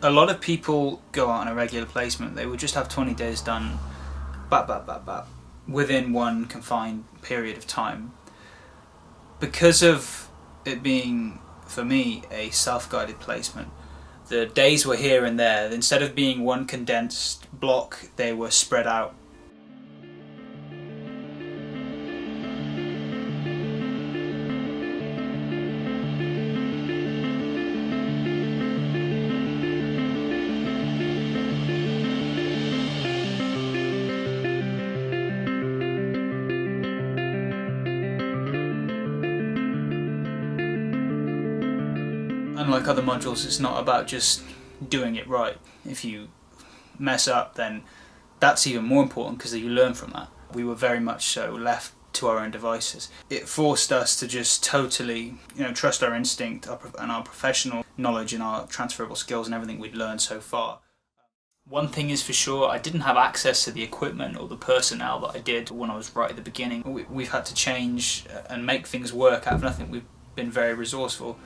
A lot of people go out on a regular placement, they would just have 20 days done, within one confined period of time. Because of it being, for me, a self-guided placement, the days were here and there. Instead of being one condensed block, they were spread out. Unlike other modules, it's not about just doing it right. If you mess up, then that's even more important because you learn from that. We were very much so left to our own devices. It forced us to just totally, trust our instinct and our professional knowledge and our transferable skills and everything we'd learned so far. One thing is for sure, I didn't have access to the equipment or the personnel that I did when I was right at the beginning. We've had to change and make things work out of nothing. We've been very resourceful.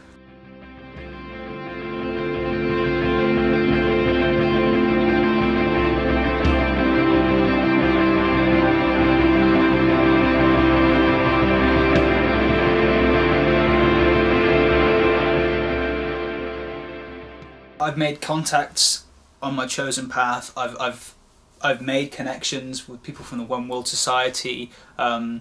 I've made contacts on my chosen path. I've made connections with people from the One World Society. I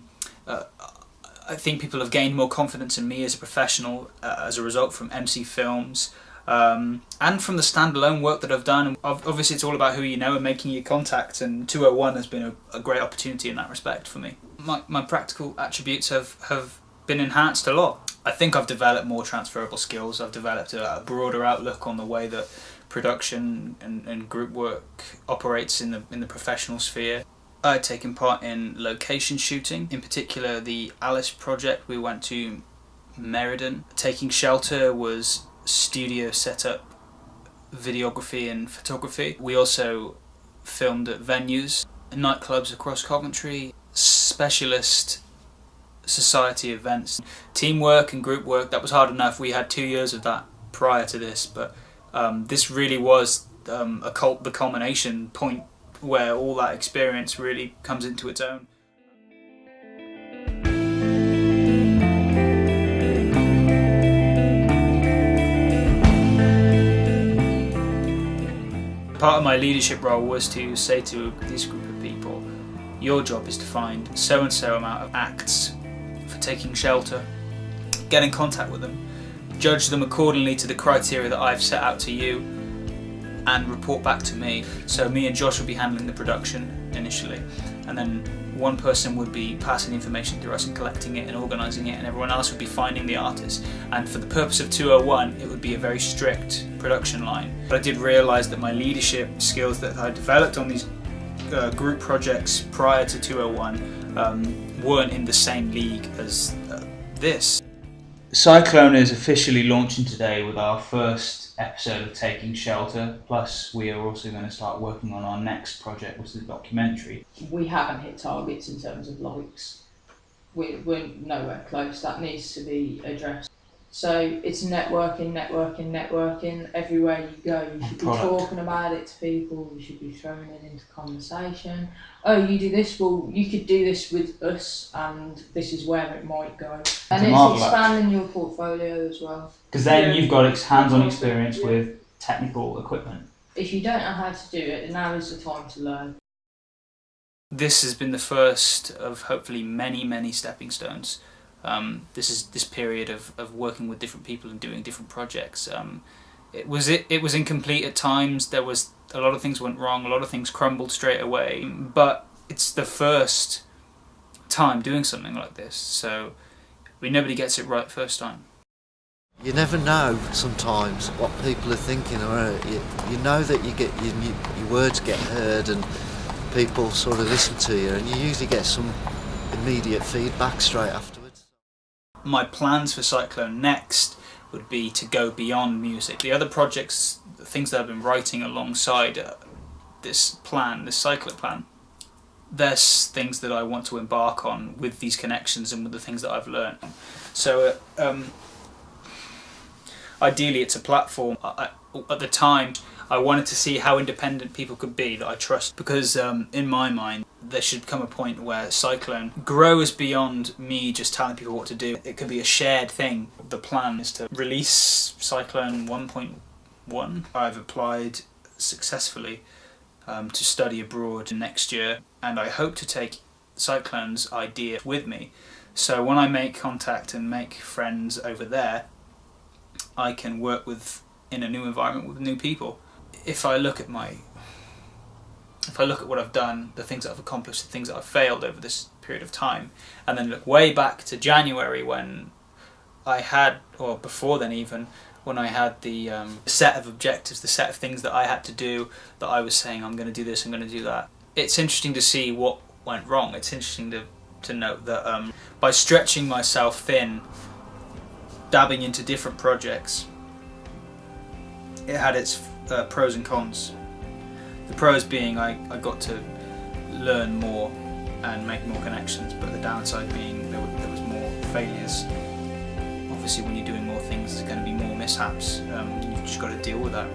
think people have gained more confidence in me as a professional as a result from MC Films and from the standalone work that I've done. Obviously, it's all about who you know and making your contacts, and 201 has been a great opportunity in that respect for me. My practical attributes have been enhanced a lot. I think I've developed more transferable skills. I've developed a broader outlook on the way that production and group work operates in the professional sphere. I'd taken part in location shooting, in particular the Alice project. We went to Meriden. Taking Shelter was studio setup, videography and photography. We also filmed at venues, nightclubs across Coventry, specialist society events, teamwork and group work. That was hard enough. We had 2 years of that prior to this, but this really was the culmination point where all that experience really comes into its own. Part of my leadership role was to say to this group of people, your job is to find so and so amount of acts for taking Shelter, get in contact with them, judge them accordingly to the criteria that I've set out to you, and report back to me. So me and Josh would be handling the production initially, and then one person would be passing information through us and collecting it and organising it, and everyone else would be finding the artists. And for the purpose of 201, it would be a very strict production line. But I did realise that my leadership skills that I developed on these group projects prior to 201 weren't in the same league as this. Cyclone is officially launching today with our first episode of Taking Shelter, plus we are also going to start working on our next project, which is a documentary. We haven't hit targets in terms of likes. We're nowhere close. That needs to be addressed. So it's networking. Everywhere you go, you should be talking about it to people. You should be throwing it into conversation. Oh, you do this? Well, you could do this with us, and this is where it might go. And it's expanding your portfolio as well. Because then you've got hands-on experience with technical equipment. If you don't know how to do it, now is the time to learn. This has been the first of hopefully many stepping stones. This period of working with different people and doing different projects. It was incomplete at times. There was a lot of things went wrong. A lot of things crumbled straight away. But it's the first time doing something like this, so nobody gets it right first time. You never know sometimes what people are thinking, or you know that your words get heard and people sort of listen to you, and you usually get some immediate feedback straight afterwards. My plans for Cyclone next would be to go beyond music. The other projects, the things that I've been writing alongside this Cyclone plan, there's things that I want to embark on with these connections and with the things that I've learned. So ideally it's a platform. At the time I wanted to see how independent people could be that I trust, because in my mind there should come a point where Cyclone grows beyond me just telling people what to do. It could be a shared thing. The plan is to release Cyclone 1.1. I've applied successfully to study abroad next year, and I hope to take Cyclone's idea with me. So when I make contact and make friends over there, I can work in a new environment with new people. If I look at what I've done, the things that I've accomplished, the things that I've failed over this period of time, and then look way back to January when I had, or before then even, when I had the set of objectives, the set of things that I had to do, that I was saying I'm going to do this, I'm going to do that. It's interesting to see what went wrong. It's interesting to note that by stretching myself thin, dabbing into different projects, it had its pros and cons. The pros being I got to learn more and make more connections, but the downside being there was more failures. Obviously when you're doing more things there's going to be more mishaps, you've just got to deal with that.